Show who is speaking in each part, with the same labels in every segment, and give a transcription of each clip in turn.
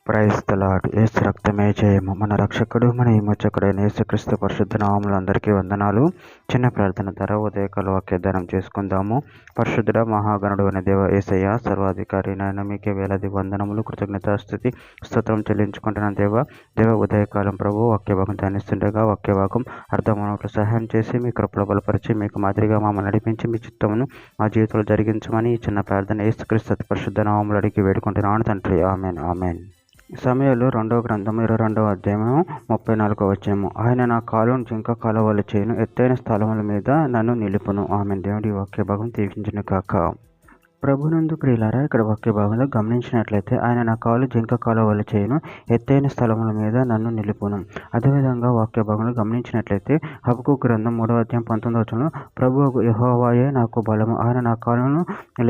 Speaker 1: Praise the lord. యేసు రక్తమే జయము. మన రక్షకుడు మన విమోచకుడైన యేసుక్రీస్తు పరిశుద్ధ నామములు అందరికీ వందనాలు. చిన్న ప్రార్థన ద్వారా ఉదయకాల వాక్యదానం చేసుకుందాము. పరిశుద్ధుడ మహాగణుడు అనే దేవ యేసయ్య సర్వాధికారి నాయన మీకే వేలాది వందనములు, కృతజ్ఞతాస్తుతి స్తోత్రం చెల్లించుకుంటున్నాను దేవ ఉదయకాలం ప్రభు వాక్యభాగం ధ్యానిస్తుండగా వాక్యభాగం అర్థమవునట్లు సహాయం చేసి మీ కృపలో బలపరిచి మీకు మాదిరిగా మమ్మల్ని నడిపించి మీ చిత్తమును మా జీవితంలో జరిగించమని ఈ చిన్న ప్రార్థన యేసుక్రీస్తు పరిశుద్ధ నామములు అడిగి వేడుకుంటున్నాను తండ్రి. Amen amen. సమయంలో 2వ గ్రంథము 22వ అధ్యాయము 34వ వచనము. ఆయన నా కాలును జింక కాలువల చేయను, ఎత్తైన స్థలముల మీద నన్ను నిలుపును. ఆమె దేవుడి వాక్య భాగం దీవించును కాక. ప్రభునందు ప్రియులారా, ఇక్కడ వాక్య భాగంలో గమనించినట్లయితే ఆయన నా కాలు జింక కాలువల చేయను, ఎత్తైన స్థలముల మీద నన్ను నిలుపును. అదేవిధంగా వాక్య భాగంలో గమనించినట్లయితే హబక్కూకు గ్రంథం 3వ అధ్యాయం 19వ వచనంలో ప్రభువు యెహోవాయే నాకు బలము, ఆయన నా కాలును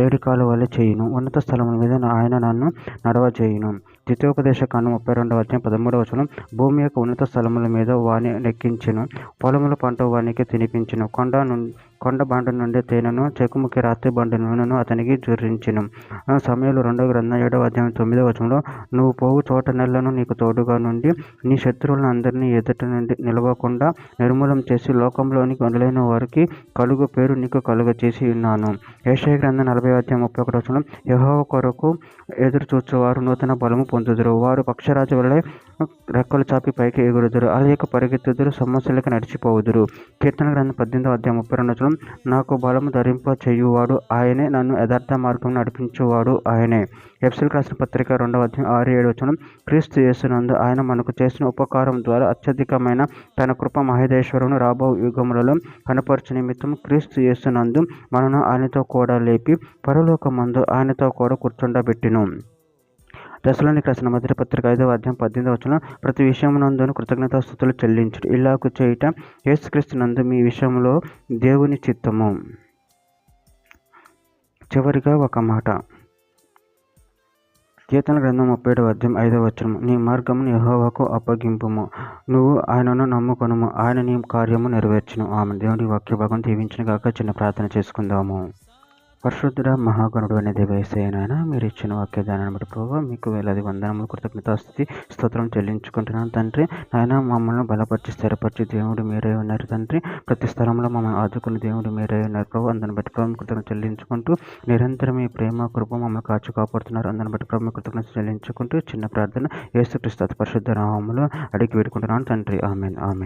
Speaker 1: లేడి కాలువల చేయును, ఉన్నత స్థలముల మీద ఆయన నన్ను నడవచేయును. ద్వితీయోపదేశ కాండం 32వ అధ్యాయం 13వ వచనం భూమి యొక్క ఉన్నత స్థలముల మీద వాని నెక్కించెను, పొలముల పంట వానికి తినిపించెను, కొండ బండ నుండి తేనెను, చెకుముకి రాత్రి బండి నూనెను అతనికి జుర్రించెను. సమయంలో 2వ గ్రంథం 7వ అధ్యాయం 9వ వచనంలో నువ్వు పోవు చోట నెలను నీకు తోడుగా నుండి నీ శత్రువులను అందరినీ ఎదుట నుండి నిలవకుండా నిర్మూలం చేసి లోకంలోనికి వదిలేని వారికి కలుగు పేరు నీకు కలుగ చేసి ఉన్నాను. యెషయా గ్రంథం 40వ అధ్యాయం 31వ వచనం యెహోవా కొరకు ఎదురు చూచువారు నూతన బలము పొందుదురు, వారు పక్షరాజు వలె రెక్కలు చాపి పైకి ఎగురుదురు, అలయక పరిగెత్తుదురు, సమస్యలకు నడిచిపోవుదురు. కీర్తన గ్రంథం 18వ అధ్యాయం 32వ వచనం నాకు బలము ధరింప చేయువాడు ఆయనే, నన్ను యథార్థ మార్గం నడిపించువాడు ఆయనే. ఎఫెసీయులకు రాసిన పత్రిక 2వ అధ్యాయం 6-7 వచనం క్రీస్తు యేసునందు ఆయన మనకు చేసిన ఉపకారం ద్వారా అత్యధికమైన తన కృప మహేశ్వరును రాబో యుగములలో కనపరచు నిమిత్తం క్రీస్తు యేసునందు మనను ఆయనతో కూడా లేపి పరలోకమందు ఆయనతో కూడా కూర్చుండబెట్టెను. దశలోనికి రాసిన మొదటి పత్రిక 5వ అధ్యాయం 18వ వచనం ప్రతి విషయమునందును కృతజ్ఞతాస్తుతులు చెల్లించుడు, ఇలాగు చేయుట యేసుక్రీస్తునందు మీ విషయంలో దేవుని చిత్తము. చివరిగా ఒక మాట, కీర్తన గ్రంథం 37వ అధ్యాయం 5వ వచనం నీ మార్గమును యెహోవాకు అప్పగింపుము, నువ్వు ఆయనను నమ్ముకొనుము, ఆయన నీ కార్యము నెరవేర్చును. ఆమె దేవుడి వాక్య భాగం దీవించును గాక. చిన్న ప్రార్థన చేసుకుందాము. పరిశుద్ధుడ మహాగణుడు అనే దేవ యేసయ్యనైనా మీరు ఇచ్చిన వాక్యదానాన్ని బట్టి ప్రభావ మీకు వేలాది వందనములు, కృతజ్ఞతాస్తుతి స్తోత్రం చెల్లించుకుంటున్నాను తండ్రి. నాయన మమ్మల్ని బలపరిచి స్థిరపరిచి దేవుడు మీరే ఉన్నారు తండ్రి. ప్రతి స్థలంలో మమ్మల్ని ఆదుకుని దేవుడు మీరే ఉన్నారు ప్రభు. అందరిని బట్టి ప్రభు కృతజ్ఞత చెల్లించుకుంటూ నిరంతరం మీ ప్రేమ కృప మమ్మల్ని కాచు కాపాడుతున్నారు. అందరిని బట్టి ప్రభు కృతజ్ఞత చెల్లించుకుంటూ చిన్న ప్రార్థన యేసుక్రీస్తు పరిశుద్ధ నామములో అడిగి వేడుకుంటున్నాను తండ్రి. Amen amen.